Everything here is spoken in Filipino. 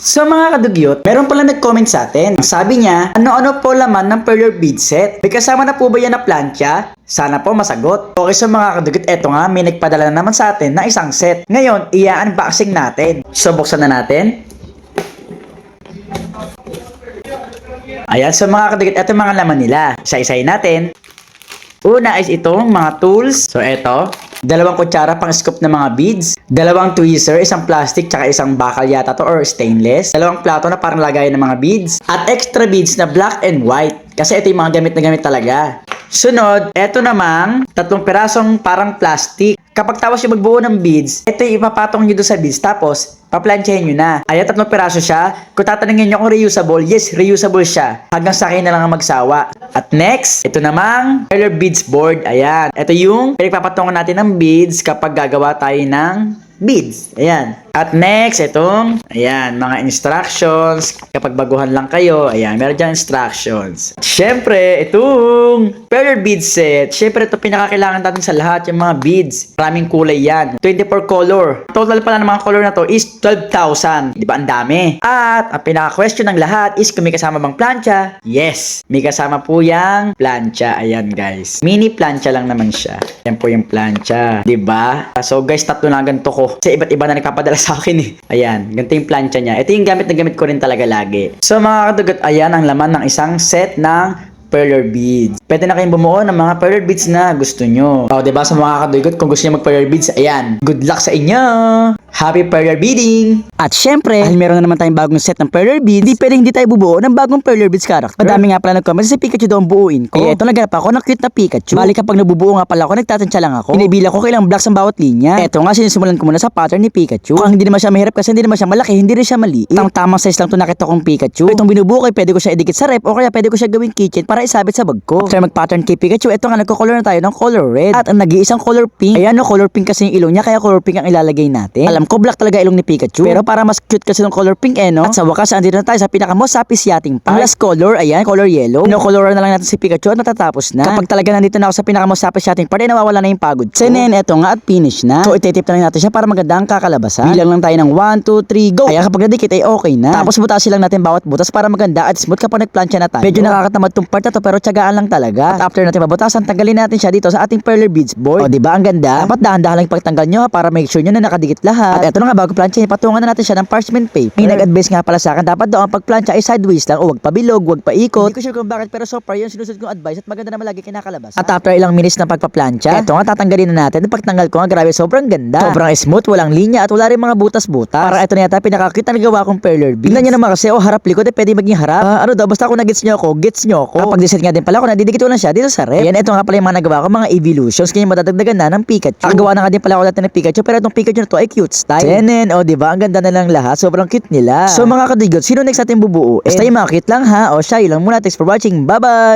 So mga kadugyot, meron pala nag-comment sa atin. Sabi niya, ano-ano po laman ng perler bead set? May kasama na po ba yan na plancha? Sana po masagot. Okay, so mga kadugyot, eto nga, may nagpadala na naman sa atin na isang set. Ngayon, i-unboxing natin. So buksan na natin. Ayan, so mga kadugyot, eto mga laman nila. Isa-isahin natin. Una is itong mga tools. So eto, dalawang kutsara pang scoop ng mga beads, dalawang tweezer, isang plastic, tsaka isang bakal yata to or stainless, dalawang plato na parang lagayan ng mga beads, at extra beads na black and white. Kasi ito yung mga gamit na gamit talaga. Sunod, eto namang tatlong pirasong parang plastic. Kapag tapos yung magbuo ng beads, ito yung ipapatong nyo doon sa beads, tapos paplansyahin nyo na. Ayan, tatlong piraso siya. Kung tatanungin nyo kung reusable, yes, reusable siya. Hanggang sa akin na lang ang magsawa. At next, ito namang perler beads board. Ayan, ito yung pinagpapatungan natin ng beads kapag gagawa tayo ng beads. Ayan. At next, itong, ayan, mga instructions. Kapag baguhan lang kayo, ayan, meron dyan instructions. Siyempre, itong perler beads set. Siyempre, ito pinakakailangan natin sa lahat, yung mga beads. Maraming kulay yan. 24 color. Total pala ng mga color na to is 12,000. Di ba? Ang dami. At, ang pinaka-question ng lahat is kung may kasama bang plancha? Yes. May kasama po yung plancha. Ayan, guys. Mini plancha lang naman siya. Yan po yung plancha. Di ba? So, guys, tatlo na ganito ko. Kasi iba't iba na nagpapadala sa akin eh. Ayan, ganito yung plancha niya. Ito yung gamit na gamit ko rin talaga lagi. So mga kadugot, ayan ang laman ng isang set ng perler beads. Pwede na kayong bumuo ng mga perler beads na gusto nyo. O, diba sa mga kadugot, kung gusto nyo mag-perler beads, ayan, good luck sa inyo! Happy perler beading! At syempre, dahil meron na naman tayong bagong set ng perler beads, hindi pwedeng hindi tayo bubuo ng bagong perler beads character. Madami nga pala nag-comment si Pikachu daw ang buuin ko. Kaya ito naganap ako ng cute na Pikachu. Bali kapag nabubuo nga pala ako, nagtatansya lang ako. Pinibila ko kailang blocks ang bawat linya. Ito nga, sinisimulan ko muna sa pattern ni Pikachu. Kung hindi naman siya mahirap kasi hindi naman siya malaki, hindi rin siya maliit. Tamang size lang to nakita kong Pikachu. Itong binubuo ko, pwede ko siya idikit sa rep o kaya pwede ko siya gawing keychain para isabit sa bag ko. After mag-pattern kay Pikachu, ito nga nagko-color na tayo ng color red. At ang nag-iisang color pink. Ayan no, color pink kasi yung ilong niya, kaya color pink ang ilalagay natin. Alam ko black talaga ilong ni Pikachu, pero para mas cute kasi ng color pink no. At sa wakas, andito na tayo sa pinaka-most sapis yating part. Ang last color, ayan, color yellow. No-coloran na lang natin si Pikachu at natatapos na. Kapag talaga nandito na ako sa pinaka-most sapis yating part, ay nawawala na yung pagod ko. Senen, eto nga at finish na. So itetip na lang natin siya para maganda ang kakalabasan. Bilang lang tayo ng 1, 2, 3, go! Kaya kapag nadikit ay okay na. Tapos butasin lang natin bawat butas para maganda at smooth kapag nagplansya na tayo. Medyo nakakatamad tong part na to pero tiyagaan lang talaga. At after natin mabutasan, tanggalin natin siya dito sa ating perler beads board. O diba ang ganda? Dapat dahan-dahan lang ipagtanggal nyo para make sure nyo na nakadikit lahat. At eto na nga, bago plansya, patungan na natin siya ng parchment paper. May nag-advise nga pala sa akin, dapat daw ang pagplansya ay sideways lang o wag pabilog, wag paikot. Hindi ko sure kung bakit pero so far yun sinusunod kong advice at maganda naman lagi kinakalabas. At after ilang minutes ng pagpaplansya, eto nga tatanggalin na natin. Pagtanggal ko nga, grabe sobrang ganda. Sobrang smooth, walang linya at wala rin mga butas-butas. Parang ito na yata pinaka-cute na nagawa kong perler beads. Tingnan nyo naman kasi, harap likod pwede maging harap. Ano daw, basta kung nag-gets nyo ako, gets nyo ako. Kapag deset nga din pala ako, nadidikit ko lang siya dito sa rep. Ayan, ito nga pala yung mga nagawa ko, mga evolutions, kaya madadagdagan na ng Pikachu. Nakagawa na nga din pala ako dati ng Pikachu, pero itong Pikachu na to ay cute style. Senen, o diba, ang ganda na lang lahat, sobrang cute nila. So mga kadigot, sino next natin bubuo? Basta yung mga cute lang ha, o siya, yun lang muna, thanks for watching, bye bye!